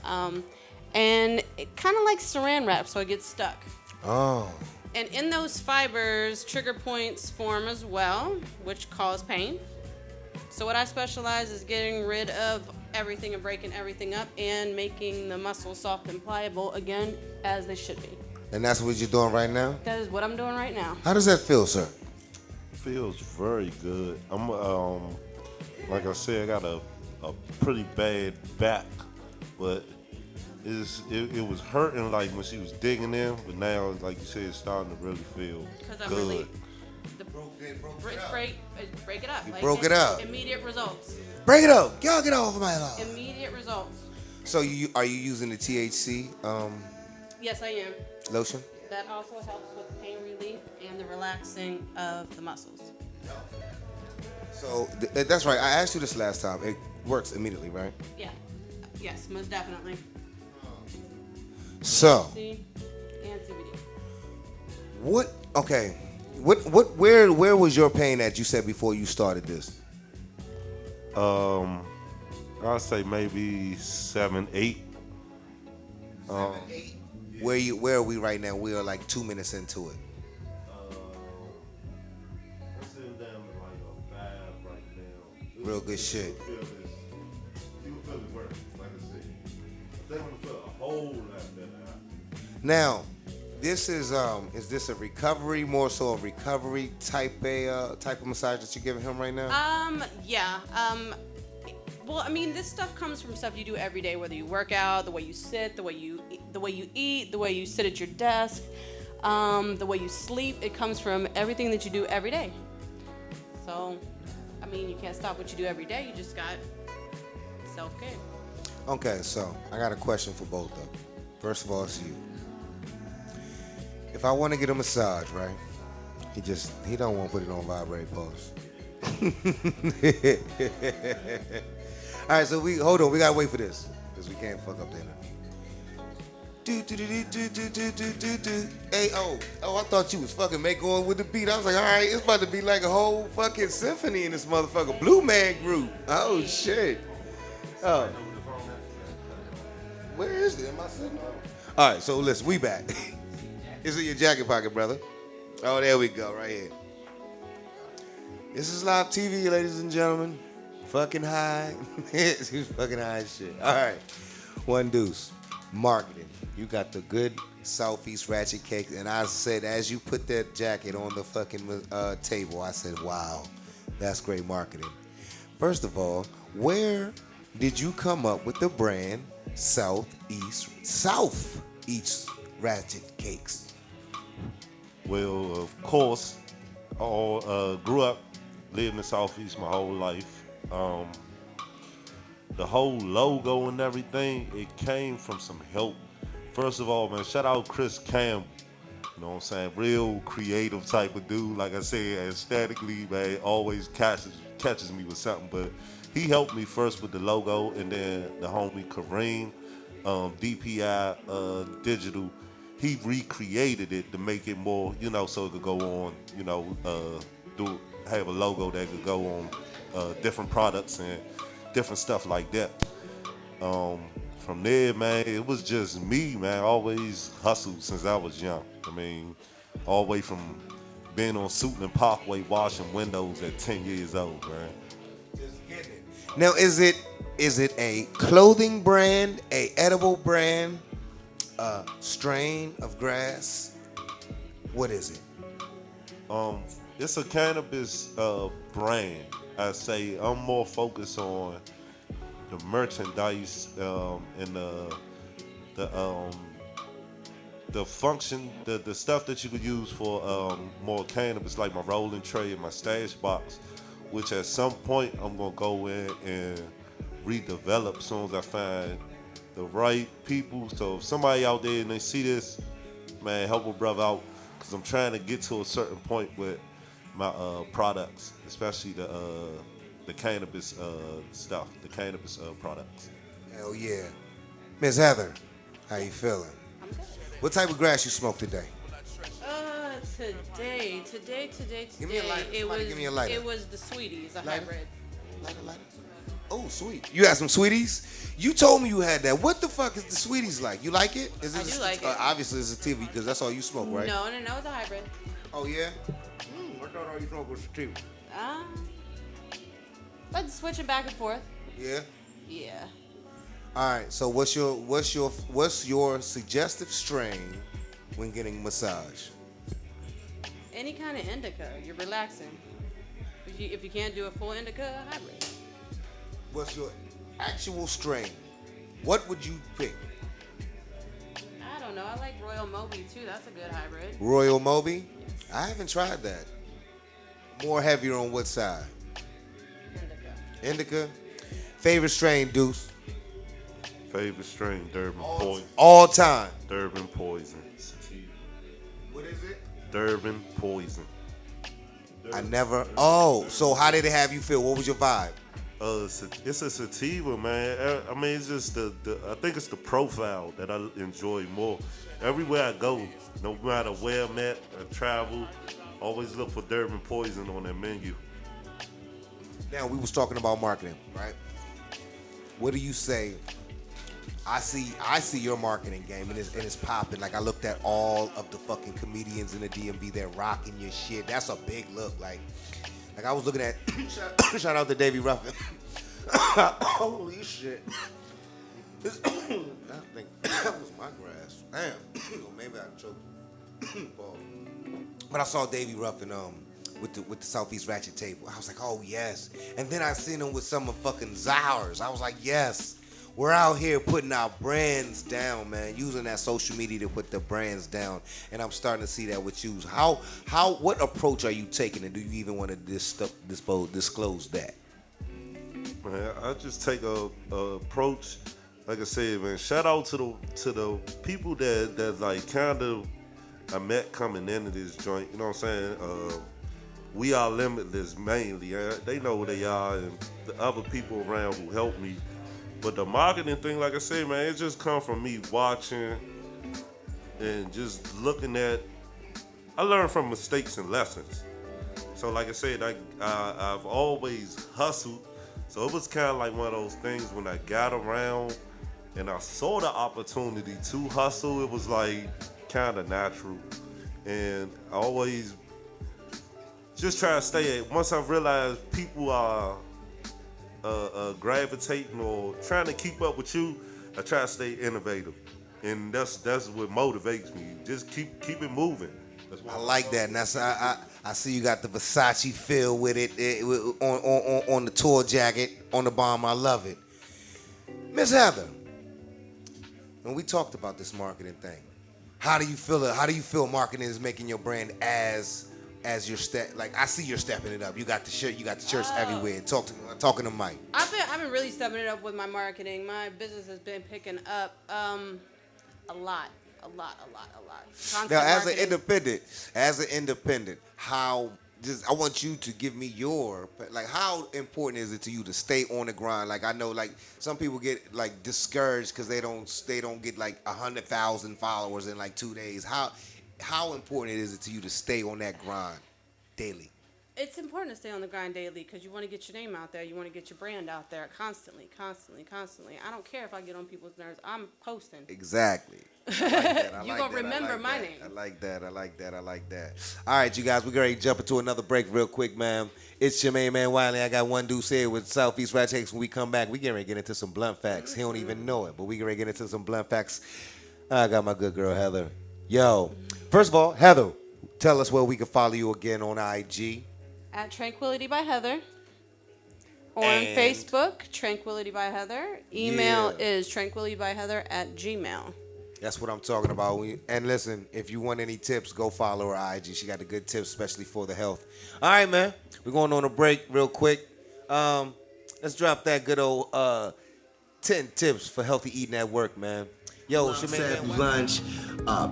And it kind of like saran wrap, so it gets stuck. Oh. And in those fibers, trigger points form as well, which cause pain. So what I specialize is getting rid of everything and breaking everything up and making the muscles soft and pliable again as they should be. And that's what you're doing right now? That is what I'm doing right now. How does that feel, sir? Feels very good. I'm like I said, I got a pretty bad back, but it was hurting like when she was digging in, but now like you said, it's starting to really feel Because I'm good. really break it up. You broke it up. Immediate results. Break it up. Y'all get off of my lawn. Immediate results. So are you using the THC Yes, I am. lotion? That also helps with pain relief and the relaxing of the muscles. So that's right. I asked you this last time. It works immediately, right? Yeah. Yes, most definitely. So THC and CBD. what? Okay. Where was your pain at? You said before you started this. I'd say maybe 7, 8. Where are we right now? We are like 2 minutes into it. I'm sitting down to like a 5 right now. Real good shit. You can feel it work, like I said. I think I'm gonna feel a whole lot better. Now, this is this a recovery, more so a recovery type of massage that you're giving him right now? Yeah. Well, I mean, this stuff comes from stuff you do every day, whether you work out, the way you sit, the way you eat, the way you sit at your desk, the way you sleep. It comes from everything that you do every day. So, I mean, you can't stop what you do every day. You just got self-care. Okay, so I got a question for both of you. First of all, it's you. If I want to get a massage, right? He don't want to put it on vibrate pause. All right, so hold on. We gotta wait for this because we can't fuck up the interview. Hey, I thought you was fucking going with the beat. I was like, all right, it's about to be like a whole fucking symphony in this motherfucker. Blue Man Group. Oh shit. Oh. Where is it? Am I sitting on? All right, so listen, we back. It's in your jacket pocket, brother. Oh, there we go, right here. This is live TV, ladies and gentlemen. Fucking high. He's fucking high as shit. All right. One Deuce. Marketing. You got the good Southeast Ratchet Cake. And I said, as you put that jacket on the fucking table, I said, wow, that's great marketing. First of all, where did you come up with the brand Southeast Ratchet Cakes? Well, of course, I grew up, lived in the Southeast my whole life. The whole logo and everything, it came from some help. First of all, man, shout out Chris Campbell. You know what I'm saying? Real creative type of dude. Like I said, aesthetically, man, always catches me with something. But he helped me first with the logo, and then the homie Kareem, DPI Digital, he recreated it to make it more, so it could go on, have a logo that could go on different products and different stuff like that. From there, man, it was just me, man. I always hustled since I was young. I mean, all the way from being on Suitland Parkway washing windows at 10 years old, man. Now, is it a clothing brand, a edible brand, a strain of grass? What is it? It's a cannabis brand. I say I'm more focused on the merchandise and the function, the stuff that you could use for more cannabis, like my rolling tray and my stash box, which at some point I'm gonna go in and redevelop as soon as I find the right people. So if somebody out there and they see this, man, help a brother out, because I'm trying to get to a certain point with my products, especially the cannabis stuff, the cannabis products. Hell yeah. Miss Heather, how you feeling? I'm good. What type of grass you smoke today? Today. Give me a lighter. It Somebody was, give me a lighter. It was the Sweeties, a Lighter? hybrid. Lighter. Oh, sweet. You had some sweeties? You told me you had that. What the fuck is the sweeties like? You like it? Is it I do like it. Obviously, it's a TV because that's all you smoke, right? No, it's a hybrid. Oh, yeah? I thought all you smoked was sativa. But switching back and forth. Yeah? Yeah. All right, so what's your suggestive strain when getting massage? Any kind of indica, you're relaxing. If you can't do a full indica, a hybrid. What's your actual strain? What would you pick? I don't know. I like Royal Moby too. That's a good hybrid. Royal Moby? Yes. I haven't tried that. More heavier on what side? Indica? Favorite strain, Deuce? Favorite strain, Durban Poison. All time. Durban Poison. What is it? Durban Poison. I never. Oh, so how did it have you feel? What was your vibe? It's a sativa, man. I mean, it's just I think it's the profile that I enjoy more. Everywhere I go, no matter where I'm at, I travel, always look for Durban Poison on that menu. Now, we was talking about marketing, right? What do you say? I see your marketing game and it's popping. Like I looked at all of the fucking comedians in the DMV, they're rocking your shit. That's a big look. Like I was looking at shout out to Davey Ruffin. Holy shit. I think that was my grass. Damn. Maybe I choked. But I saw Davey Ruffin with the Southeast Ratchet table. I was like, oh yes. And then I seen him with some of fucking Zowers. I was like, yes. We're out here putting our brands down, man. Using that social media to put the brands down, and I'm starting to see that with you. What approach are you taking, and do you even want to disclose that? Man, I just take a approach. Like I said, man. Shout out to the people that like kind of I met coming into this joint. You know what I'm saying? We Are Limitless mainly. They know who they are, and the other people around who helped me. But the marketing thing, like I said, man, it just come from me watching and just looking at. I learn from mistakes and lessons. So, like I said, I've always hustled. So it was kind of like one of those things when I got around and I saw the opportunity to hustle. It was like kind of natural, and I always just try to stay at. Once I realized people are gravitating or trying to keep up with you, I try to stay innovative, and that's what motivates me. Just keep it moving. I like that, and that's I see you got the Versace feel with it on the tour jacket on the bomb. I love it, Miss Heather. When we talked about this marketing thing, how do you feel it? How do you feel marketing is making your brand as your step? Like I see you're stepping it up. You got the shirt, you got the shirts everywhere. Talking to Mike. I've been really stepping it up with my marketing. My business has been picking up a lot. Constant Now, as marketing. an independent, I want you to give me how important is it to you to stay on the grind? Like I know, like some people get like discouraged because they don't get like 100,000 followers in like 2 days. How important is it to you to stay on that grind daily? It's important to stay on the grind daily because you want to get your name out there. You want to get your brand out there constantly. I don't care if I get on people's nerves. I'm posting. Exactly. You're going to remember my name. I like that. All right, you guys, we're going to jump into another break real quick, man. It's your main man, Wiley. I got one dude here with Southeast Ratchets. When we come back, we're going to get into some blunt facts. He don't even know it, but we're going to get into some blunt facts. I got my good girl, Heather. Yo, first of all, Heather, tell us where we can follow you again on IG. At Tranquility by Heather. On And- Facebook, Tranquility by Heather. Email is tranquilitybyheather@gmail. That's what I'm talking about. And listen, if you want any tips, go follow her IG. She got the good tips, especially for the health. All right, man. We're going on a break real quick. Let's drop that good old 10 tips for healthy eating at work, man. Yo, it's your man, man. Lunch,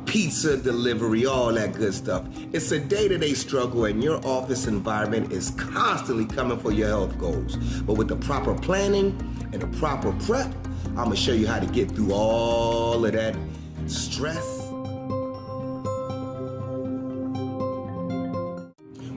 pizza delivery, all that good stuff. It's a day-to-day struggle, and your office environment is constantly coming for your health goals. But with the proper planning and the proper prep, I'm gonna show you how to get through all of that stress.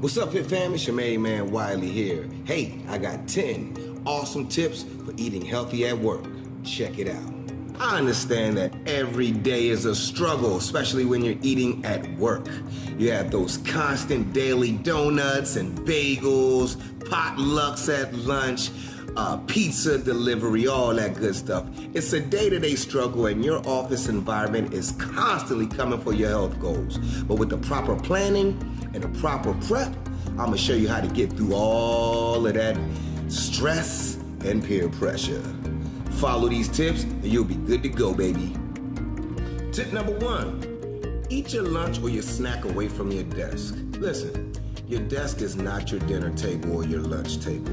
What's up, Fit Fam? It's your main man, Wiley here. Hey, I got 10 awesome tips for eating healthy at work. Check it out. I understand that every day is a struggle, especially when you're eating at work. You have those constant daily donuts and bagels, potlucks at lunch, pizza delivery, all that good stuff. It's a day-to-day struggle, and your office environment is constantly coming for your health goals. But with the proper planning and the proper prep, I'm gonna show you how to get through all of that stress and peer pressure. Follow these tips and you'll be good to go, baby. Tip number 1, eat your lunch or your snack away from your desk. Listen, your desk is not your dinner table or your lunch table.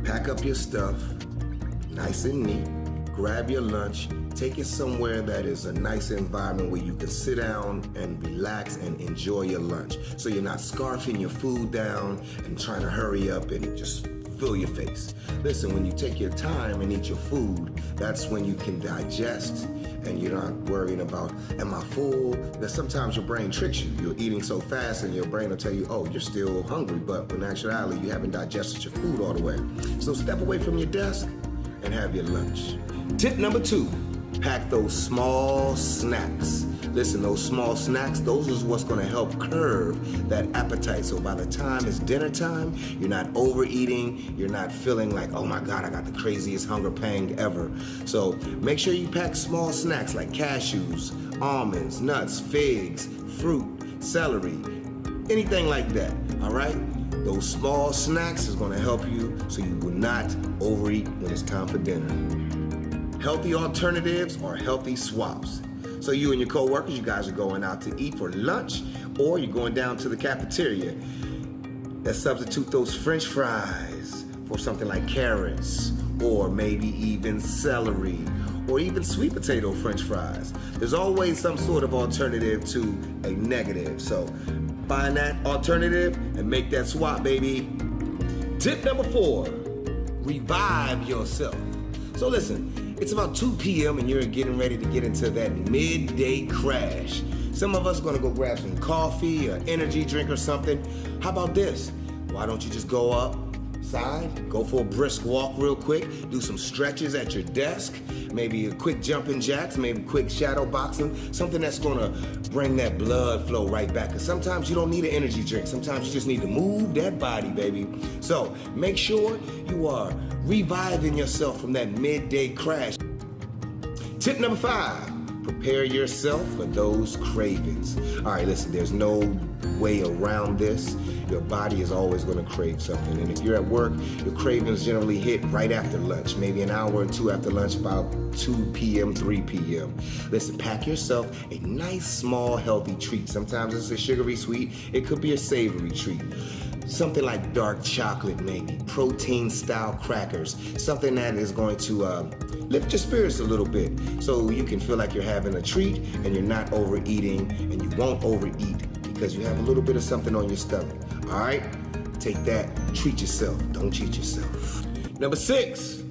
Pack up your stuff, nice and neat, grab your lunch, take it somewhere that is a nice environment where you can sit down and relax and enjoy your lunch. So you're not scarfing your food down and trying to hurry up and just fill your face. Listen, when you take your time and eat your food, that's when you can digest and you're not worrying about, am I full? Because sometimes your brain tricks you. You're eating so fast and your brain will tell you, oh, you're still hungry, but in actuality, you haven't digested your food all the way. So step away from your desk and have your lunch. Tip number 2, pack those small snacks. Listen, those small snacks, those is what's gonna help curb that appetite. So by the time it's dinner time, you're not overeating, you're not feeling like, oh my God, I got the craziest hunger pang ever. So make sure you pack small snacks like cashews, almonds, nuts, figs, fruit, celery, anything like that, all right? Those small snacks is gonna help you so you will not overeat when it's time for dinner. Healthy alternatives or healthy swaps. So you and your coworkers, you guys are going out to eat for lunch, or you're going down to the cafeteria. Let's substitute those French fries for something like carrots, or maybe even celery, or even sweet potato French fries. There's always some sort of alternative to a negative. So find that alternative and make that swap, baby. Tip number 4, revive yourself. So listen, it's about 2 p.m. and you're getting ready to get into that midday crash. Some of us are gonna go grab some coffee or energy drink or something. How about this? Why don't you just go outside, go for a brisk walk real quick, do some stretches at your desk, maybe a quick jumping jacks, maybe quick shadow boxing, something that's gonna bring that blood flow right back. Because sometimes you don't need an energy drink. Sometimes you just need to move that body, baby. So make sure you are reviving yourself from that midday crash. Tip number 5, prepare yourself for those cravings. All right, listen, there's no way around this. Your body is always gonna crave something. And if you're at work, your cravings generally hit right after lunch, maybe an hour or 2 after lunch, about 2 p.m., 3 p.m. Listen, pack yourself a nice, small, healthy treat. Sometimes it's a sugary sweet. It could be a savory treat. Something like dark chocolate, maybe, protein-style crackers, something that is going to lift your spirits a little bit so you can feel like you're having a treat and you're not overeating, and you won't overeat because you have a little bit of something on your stomach, all right? Take that, treat yourself, don't cheat yourself. Number 6,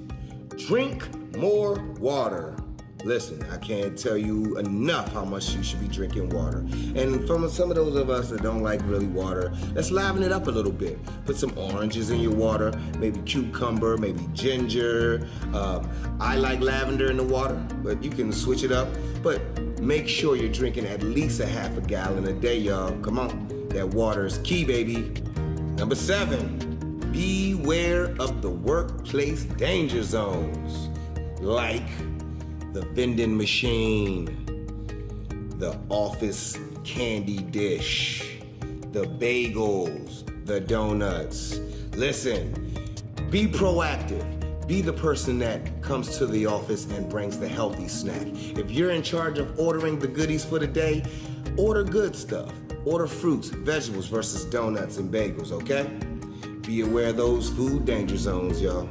drink more water. Listen, I can't tell you enough how much you should be drinking water. And from some of those of us that don't like really water, let's liven it up a little bit. Put some oranges in your water, maybe cucumber, maybe ginger. I like lavender in the water, but you can switch it up. But make sure you're drinking at least a half a gallon a day, y'all. Come on, that water is key, baby. Number 7, beware of the workplace danger zones. Like the vending machine, the office candy dish, the bagels, the donuts. Listen, be proactive. Be the person that comes to the office and brings the healthy snack. If you're in charge of ordering the goodies for the day, order good stuff. Order fruits, vegetables versus donuts and bagels, okay? Be aware of those food danger zones, y'all.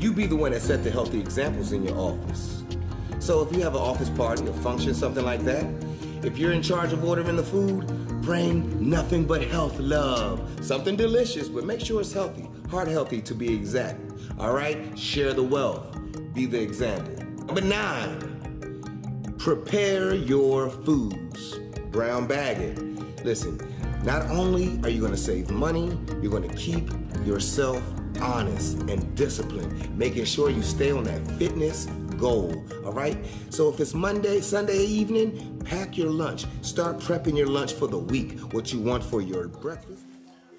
You be the one that set the healthy examples in your office. So if you have an office party, a function, something like that, if you're in charge of ordering the food, bring nothing but health, love. Something delicious, but make sure it's healthy. Heart healthy to be exact. All right? Share the wealth. Be the example. Number 9, prepare your foods. Brown bag it. Listen, not only are you gonna save money, you're gonna keep yourself honest and disciplined, making sure you stay on that fitness goal, all right? So if it's Sunday evening, pack your lunch. Start prepping your lunch for the week, what you want for your breakfast.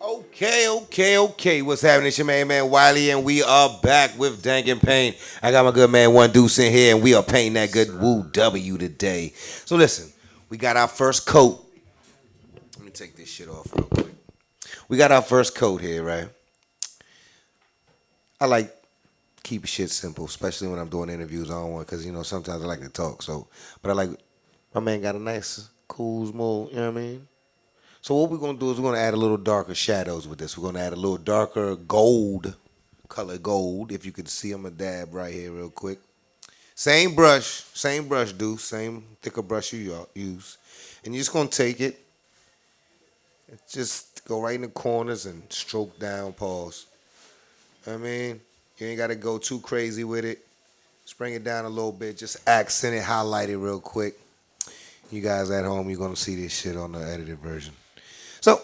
Okay. What's happening? It's your man Wiley, and we are back with Dank N Paint. I got my good man One Deuce in here, and we are painting that good Woo W today. So listen, we got our first coat. Let me take this shit off real quick. We got our first coat here, right? I like keep shit simple, especially when I'm doing interviews. I don't want, because, sometimes I like to talk. So, but I like, my man got a nice, cool, small, you know what I mean? So what we're going to do is we're going to add a little darker shadows with this. We're going to add a little darker gold, color gold. If you can see, I'm going to dab right here real quick. Same brush, dude. Same thicker brush you use. And you're just going to take it, and just go right in the corners and stroke down, pause. I mean, you ain't got to go too crazy with it. Just bring it down a little bit. Just accent it, highlight it real quick. You guys at home, you're going to see this shit on the edited version. So,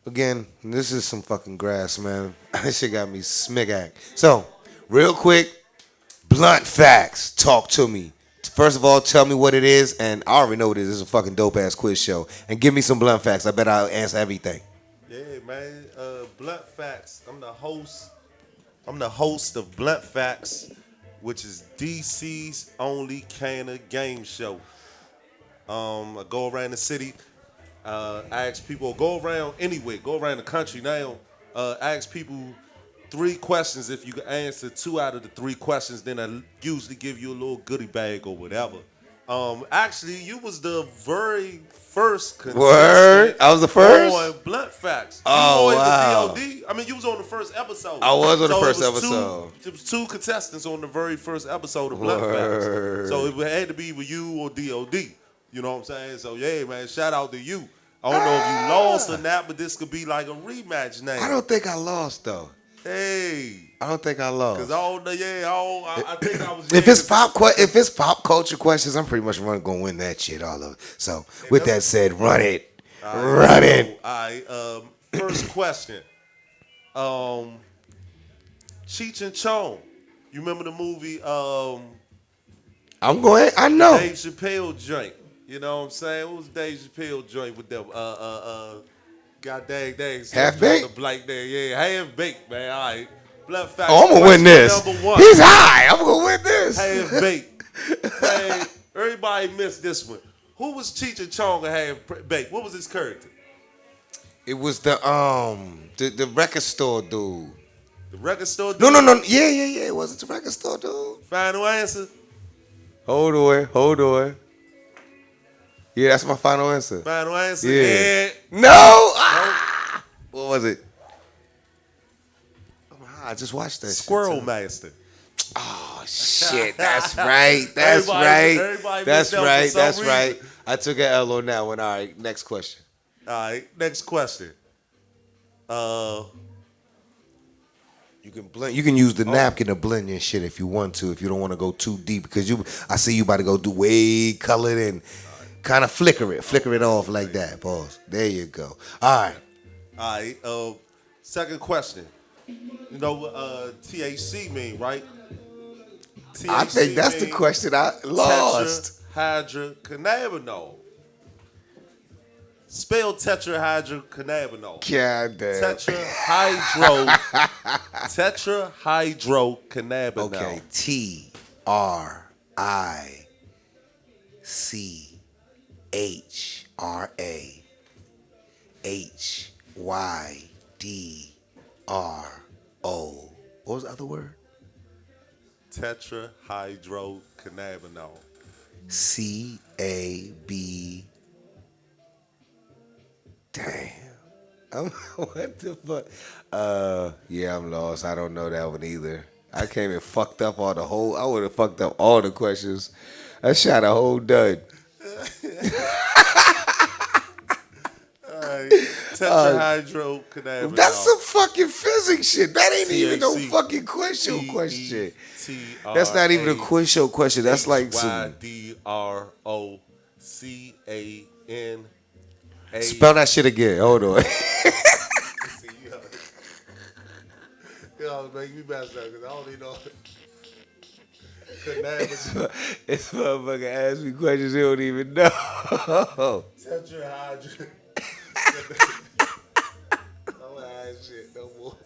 again, this is some fucking grass, man. This shit got me smigag. So, real quick, blunt facts. Talk to me. First of all, tell me what it is, and I already know what it is. This is a fucking dope-ass quiz show. And give me some blunt facts. I bet I'll answer everything. Yeah, man. Blunt facts. I'm the host of Blunt Facts, which is DC's only Canna game show. I go around the city, ask people, go around anywhere, go around the country now, ask people 3 questions. If you can answer 2 out of the 3 questions, then I usually give you a little goodie bag or whatever. Actually, you was the very first contestant. Word? I was the first? On Blunt Facts. Oh, you wow. The DOD. I mean, you was on the first episode. I was on the first it was episode. There was 2 contestants on the very first episode of Blunt Facts. So it had to be with you or DOD. You know what I'm saying? So, yeah, man, shout out to you. I don't know if you lost or not, but this could be like a rematch now. I don't think I lost, though. Hey. I don't think I lost. Because I think I was... If it's pop culture questions, I'm pretty much going to win that shit, all of it. So, with that said, run it. Run it. All right. First question. Cheech and Chong. You remember the movie... I'm going... I know. Dave Chappelle joint. You know what I'm saying? What was Dave Chappelle joint with them? God dang. Half baked? The blank there. Yeah, half baked, man. All right. Blunt fact. Oh, I'm going to win this. Number 1. He's high. I'm going to win this. Half baked. Hey, everybody missed this one. Who was Cheech and Chong and half baked? What was his character? It was the record store dude. The record store dude? No. Yeah. It wasn't the record store dude. Final answer? Hold on. Yeah, that's my final answer. Final answer? Yeah. And No! What was it? I just watched that Squirrel shit. Master. Oh, shit. That's right. That's Everybody right. I took an L on that one. All right, next question. All right, next question. You can blend. You can use the napkin to blend your shit if you want to. If you don't want to go too deep, because I see you about to go do way colored and kind of flicker it off like that. Pause. There you go. All right. Second question. You know what THC mean, right? THC I think that's the question I lost. Tetrahydrocannabinol. Spell tetrahydrocannabinol. God damn. Tetrahydrocannabinol. Okay. TRICHRAHYDRO. What was the other word? Tetrahydrocannabinol. CAB. Damn. What the fuck? Yeah, I'm lost. I don't know that one either. I came and fucked up all the whole. I would have fucked up all the questions. I shot a whole dud. Tetrahydrocannabinol. That's some fucking physics shit. That ain't even no fucking quiz show question. That's not even a quiz show question. That's like some. YDROCAN. Spell that shit again. Hold on. Yo, make me mess up because I don't even know. Cannabis. This motherfucker asks me questions he don't even know. Tetrahydro. Don't ask shit no more.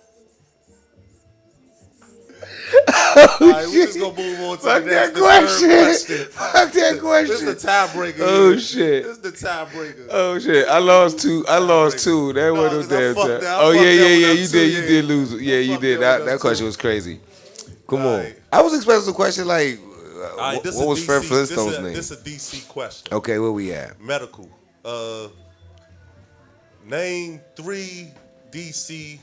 Alright, we just gonna move on to Fuck the that next question. Fuck that question. This is the tiebreaker. Oh shit. This is the tiebreaker. Oh shit. I lost two. That wasn't no damn time. Oh yeah. You did lose. Yeah, you did. That question was crazy. Come on. I was expecting a question like, what was Fred Flintstone's name? This is a DC question. Okay, where we at? Medical. Name 3 DC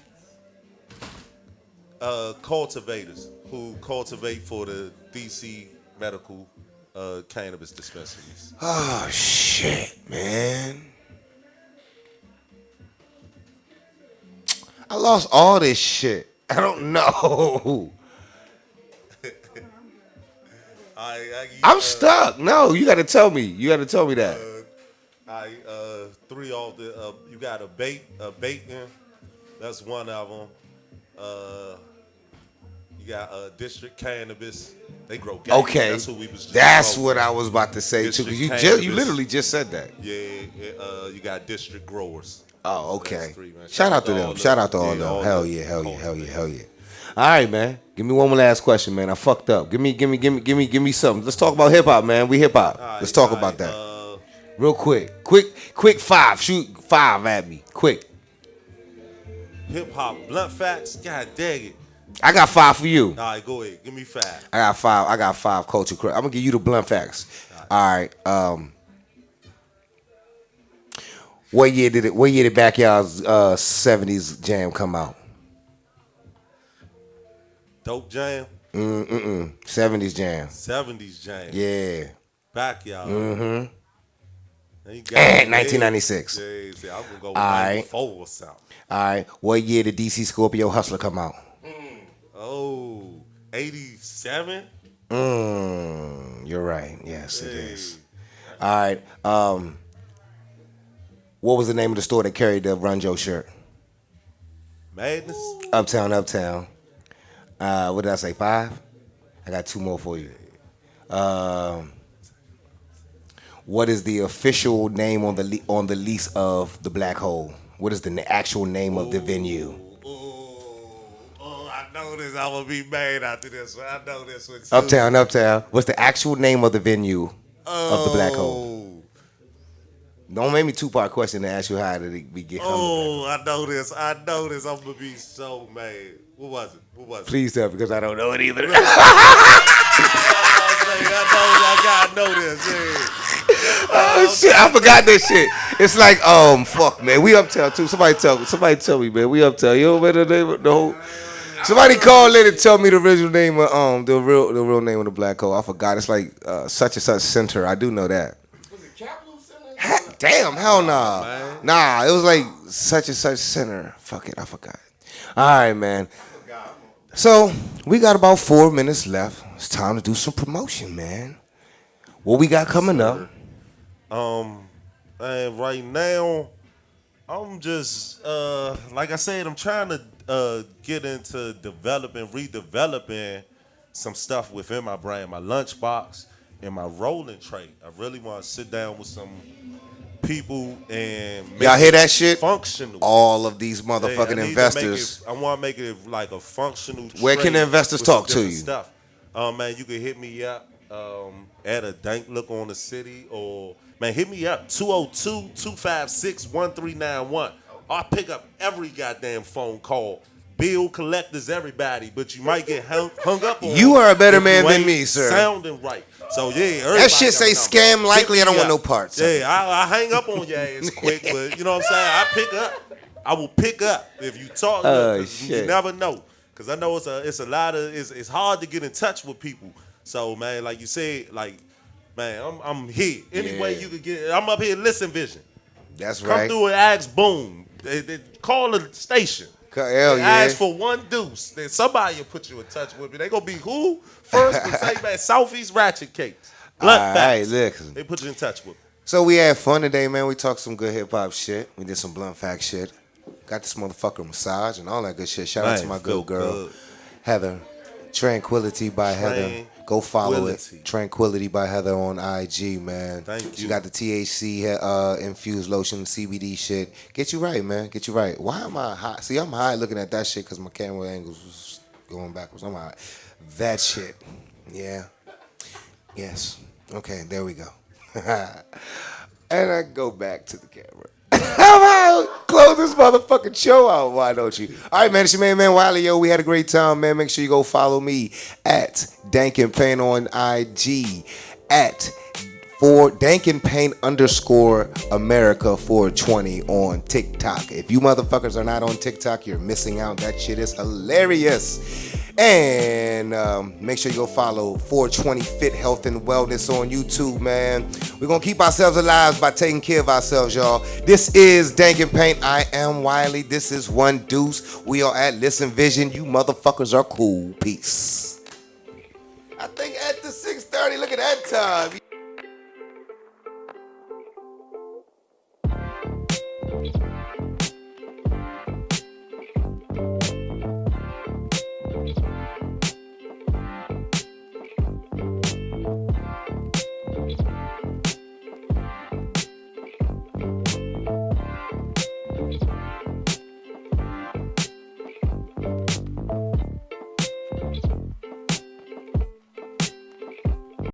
cultivators who cultivate for the DC medical cannabis dispensaries. Oh shit, man. I lost all this shit. I don't know. I'm stuck. No, you got to tell me. You got to tell me that. 3 off the. You got a bacon. That's one of them. You got District Cannabis. They grow gas. Okay, that's who we was. That's what I was about to say too. Cause you literally just said that. Yeah. You got District Growers. Oh, okay. 3, man. Shout out to them. Shout out to all them. Hell yeah. All right, man. Give me one more last question, man. I fucked up. Give me something. Let's talk about hip hop, man. We hip hop. Let's talk about that. Real quick. Quick 5. Shoot 5 at me. Quick. Hip hop blunt facts. God dang it. I got 5 for you. All right, go ahead. Give me 5. I got 5 culture credit. I'm gonna give you the blunt facts. All right. What year did Backyard's 70s jam come out? Dope Jam? 70s jam. 70s Jam. Yeah. Backyard. Mm-hmm. 1996. Yeah, I'm going to go with 94 or something. All right. What year did DC Scorpio Hustler come out? 87? You're right. Yes, it is. All right. What was the name of the store that carried the Run Joe shirt? Madness? Uptown. What did I say, 5? I got 2 more for you. What is the official name on the lease of the Black Hole? What is the actual name of the venue? I know this. I'm going to be mad after this one. I know this one too. Uptown. What's the actual name of the venue of the Black Hole? Don't make me 2-part question to ask you how did it get. I know this. I'm going to be so mad. What was it? Please tell me because I don't know it either. I know this. Yeah. Oh shit! I forgot that shit. It's like, fuck, man. We Uptown too. Somebody tell me, man. We Uptown. You know the name of the whole. Somebody call in and tell me the original name of the real name of the Black Hole. I forgot. It's like such and such center. I do know that. Was it Capital Center? Damn, hell nah. Man. Nah, it was like such and such center. Fuck it, I forgot. All right, man. So we got about 4 minutes left. It's time to do some promotion, man. What we got coming up? And right now, I'm just like I said, I'm trying to get into redeveloping some stuff within my brand, my lunchbox and my rolling tray. I really want to sit down with some people and make y'all hear that shit? Functional. All of these motherfucking investors. I want to make it like a functional. Where can the investors talk to you? Stuff. Man, you can hit me up at a Dank Look on the City, or man, hit me up 202-256-1391. I'll pick up every goddamn phone call. Bill collectors, everybody, but you might get hung up on. You are a better man than me, sir. Sounding right. So yeah, that shit say scam likely. I don't want no parts. Yeah, I hang up on your ass quick, but you know what I'm saying. I will pick up if you talk. Shit. You never know. Cause I know it's a lot of it's hard to get in touch with people. So man, like you said, like man, I'm here. Any way you could get, I'm up here. Listen, Vision. That's Come right. through and ask Boom. They call the station. Hell yeah. Ask for one deuce. Then somebody will put you in touch with me. They gonna be who first? But say man, Southeast Ratchet Cakes. Blunt facts. Listen. They put you in touch with me. So we had fun today, man. We talked some good hip hop shit. We did some blunt fact shit. Got this motherfucker massage and all that good shit. Shout out to my good girl, Heather. Tranquility by Heather. Go follow it. Tranquility by Heather on IG, man. Thank you. She got the THC infused lotion, CBD shit. Get you right, man. Get you right. Why am I high? See, I'm high looking at that shit because my camera angles was going backwards. I'm high. That shit. Yeah. Yes. Okay, there we go. And I go back to the camera. How about close this motherfucking show out? Why don't you? All right, man. It's your man Wiley. Yo, we had a great time, man. Make sure you go follow me at Dank N Paint on IG, at Dank N Paint _ America 420 on TikTok. If you motherfuckers are not on TikTok, you're missing out. That shit is hilarious. And make sure you go follow 420 Fit Health and Wellness on YouTube, man. We're going to keep ourselves alive by taking care of ourselves, y'all. This is Dank N Paint. I am Wiley. This is One Deuce. We are at Listen Vision. You motherfuckers are cool. Peace. I think at the 6:30, look at that time.